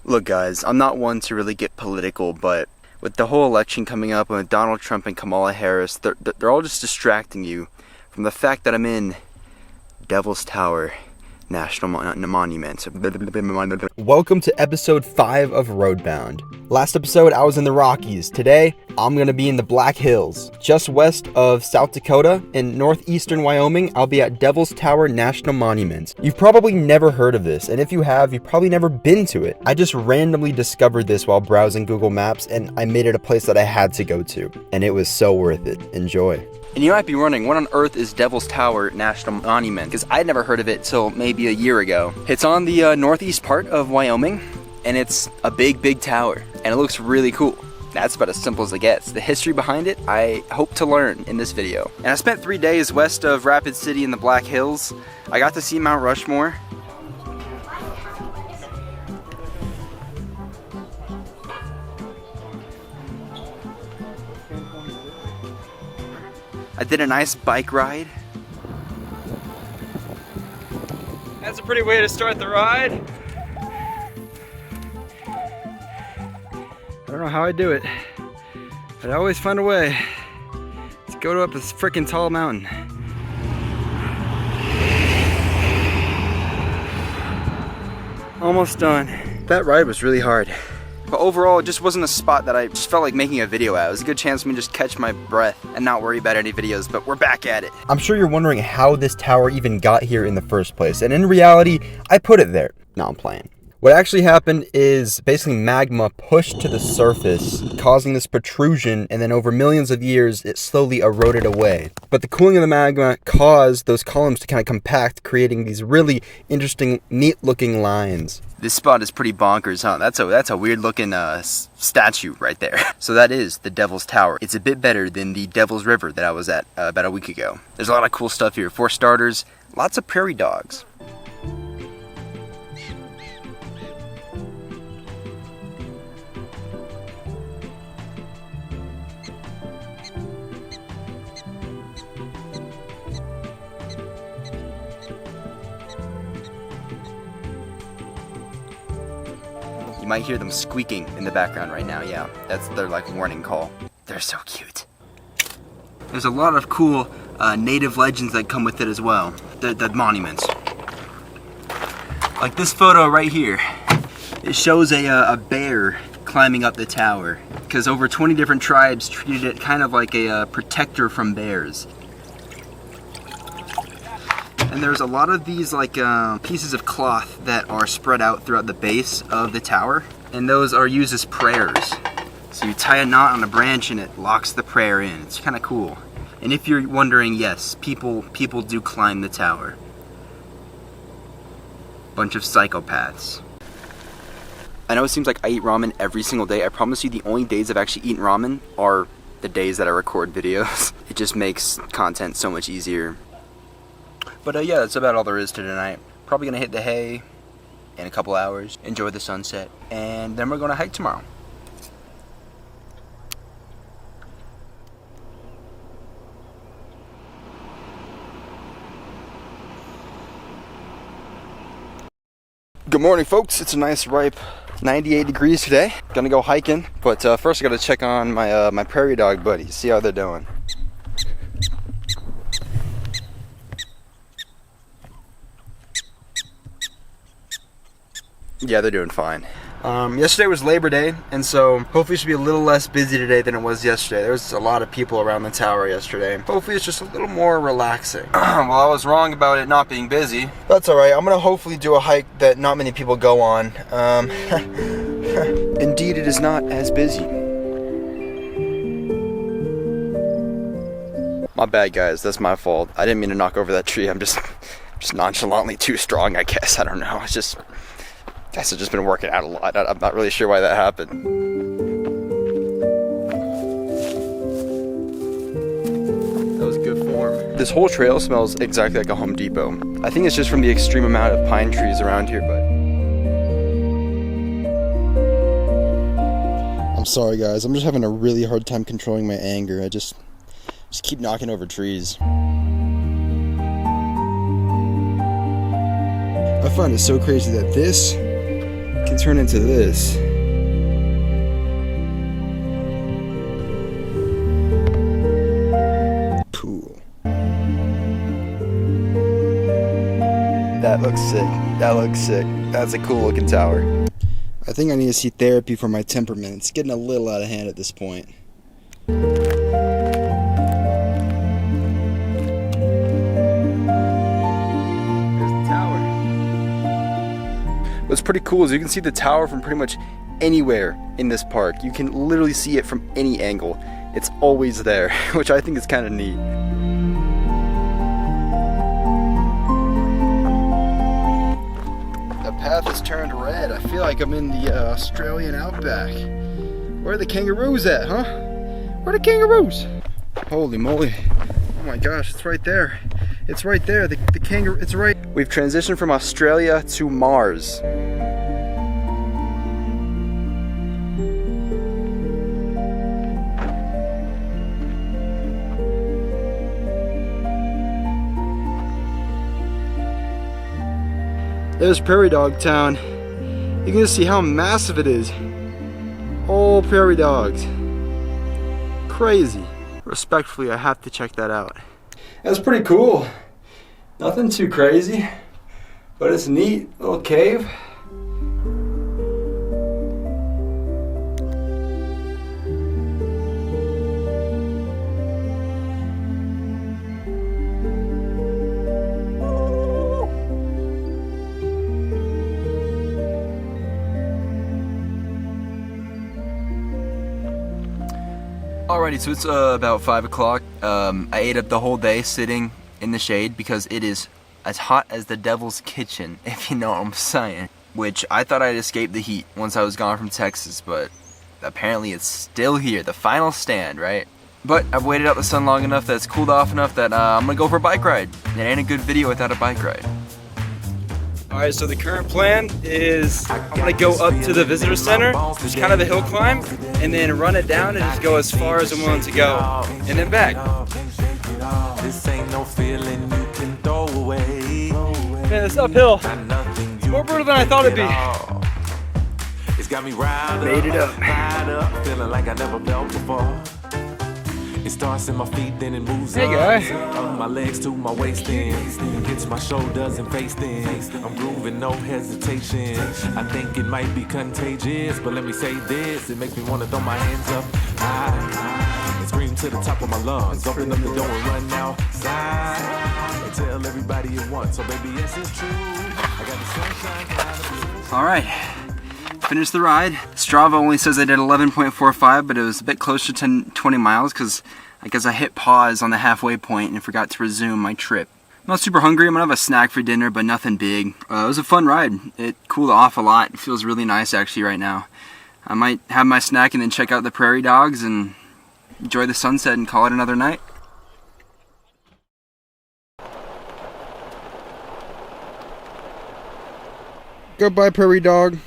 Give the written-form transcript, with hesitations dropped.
Look guys, I'm not one to really get political, but with the whole election coming up and with Donald Trump and Kamala Harris, they're all just distracting you from the fact that I'm in Devil's Tower National Monument. Welcome to episode 5 of Roadbound. Last episode I was in the Rockies. Today I'm gonna be in the Black Hills, just west of South Dakota. In northeastern Wyoming, I'll be at Devil's Tower National Monument. You've probably never heard of this, and if you have, you've probably never been to it. I just randomly discovered this while browsing Google Maps, and I made it a place that I had to go to, and it was so worth it. Enjoy. And you might be wondering, what on earth is Devil's Tower National Monument? Because I'd never heard of it till maybe a year ago. It's on the northeast part of Wyoming, and it's a big tower, and it looks really cool. That's about as simple as it gets. The history behind it, I hope to learn in this video. And I spent 3 days west of Rapid City in the Black Hills. I got to see Mount Rushmore. I did a nice bike ride. That's a pretty way to start the ride. I don't know how I do it, but I always find a way to go up this freaking tall mountain. Almost done. That ride was really hard. But overall, it just wasn't a spot that I just felt like making a video at. It was a good chance for me to just catch my breath and not worry about any videos, but we're back at it. I'm sure you're wondering how this tower even got here in the first place, and in reality, I put it there. No, I'm playing. What actually happened is basically magma pushed to the surface, causing this protrusion, and then over millions of years, it slowly eroded away. But the cooling of the magma caused those columns to kind of compact, creating these really interesting, neat-looking lines. This spot is pretty bonkers, huh? That's a weird-looking statue right there. So that is the Devil's Tower. It's a bit better than the Devil's River that I was at about a week ago. There's a lot of cool stuff here. For starters, lots of prairie dogs. You might hear them squeaking in the background right now. Yeah, that's their like warning call. They're so cute. There's a lot of cool native legends that come with it as well. The monuments. Like this photo right here. It shows a bear climbing up the tower because over 20 different tribes treated it kind of like a protector from bears. And there's a lot of these like pieces of cloth that are spread out throughout the base of the tower, and those are used as prayers. So you tie a knot on a branch and it locks the prayer in. It's kind of cool. And if you're wondering, yes, people do climb the tower. Bunch of psychopaths. I know it seems like I eat ramen every single day. I promise you the only days I've actually eaten ramen are the days that I record videos. It just makes content so much easier. But yeah, that's about all there is to tonight. Probably gonna hit the hay in a couple hours, enjoy the sunset, and then we're gonna hike tomorrow. Good morning, folks. It's a nice ripe 98 degrees today. Gonna go hiking, but first I gotta check on my my prairie dog buddies, see how they're doing. Yeah, they're doing fine. Yesterday was Labor Day, and so hopefully it should be a little less busy today than it was yesterday. There was a lot of people around the tower yesterday. Hopefully it's just a little more relaxing. Well, I was wrong about it not being busy. That's alright. I'm gonna hopefully do a hike that not many people go on. Indeed, it is not as busy. My bad, guys. That's my fault. I didn't mean to knock over that tree. I'm just nonchalantly too strong, I guess. I don't know. Guess I've just been working out a lot. I'm not really sure why that happened. That was good form. This whole trail smells exactly like a Home Depot. I think it's just from the extreme amount of pine trees around here, but... I'm sorry, guys. I'm just having a really hard time controlling my anger. I just keep knocking over trees. I find it so crazy that this can can turn into this. Cool. That looks sick. That looks sick. That's a cool looking tower. I think I need to see therapy for my temperament. It's getting a little out of hand at this point. What's pretty cool is you can see the tower from pretty much anywhere in this park. You can literally see it from any angle. It's always there, which I think is kind of neat. The path has turned red. I feel like I'm in the Australian outback. Where are the kangaroos at, huh? Where are the kangaroos? Holy moly. Oh my gosh, it's right there. It's right there, the kangaroo, it's right. We've transitioned from Australia to Mars. There's Prairie Dog Town. You can just see how massive it is. All prairie dogs. Crazy. Respectfully, I have to check that out. That's pretty cool. Nothing too crazy, but it's neat. Little cave. Alrighty, so it's about 5 o'clock. I ate up the whole day sitting in the shade because it is as hot as the devil's kitchen, if you know what I'm saying. Which I thought I'd escape the heat once I was gone from Texas, but apparently it's still here, the final stand, right? But I've waited out the sun long enough that it's cooled off enough that I'm gonna go for a bike ride. It ain't a good video without a bike ride. Alright, so the current plan is I'm gonna go up to the visitor center, which is kind of a hill climb, and then run it down and just go as far as I'm willing to go, and then back. This ain't no feeling you can throw away. Man, it's uphill. It's more brutal than I thought it'd be. It's got me riled Made it up. Feeling like I never felt before. It starts in my feet, then it moves Hey, up. guy. From my legs to my waist then. Hits my shoulders and face then. I'm grooving, no hesitation. I think it might be contagious, but let me say this. It makes me want to throw my hands up high and scream to the top of my lungs. Open up the door and run outside and tell everybody at once. So baby, yes, it's true. I got the sunshine. All right. Finished the ride. Strava only says I did 11.45, but it was a bit closer to 20 miles because I guess I hit pause on the halfway point and forgot to resume my trip. I'm not super hungry. I'm gonna have a snack for dinner, but nothing big. It was a fun ride. It cooled off a lot. It feels really nice actually right now. I might have my snack and then check out the prairie dogs and enjoy the sunset and call it another night. Goodbye, prairie dog.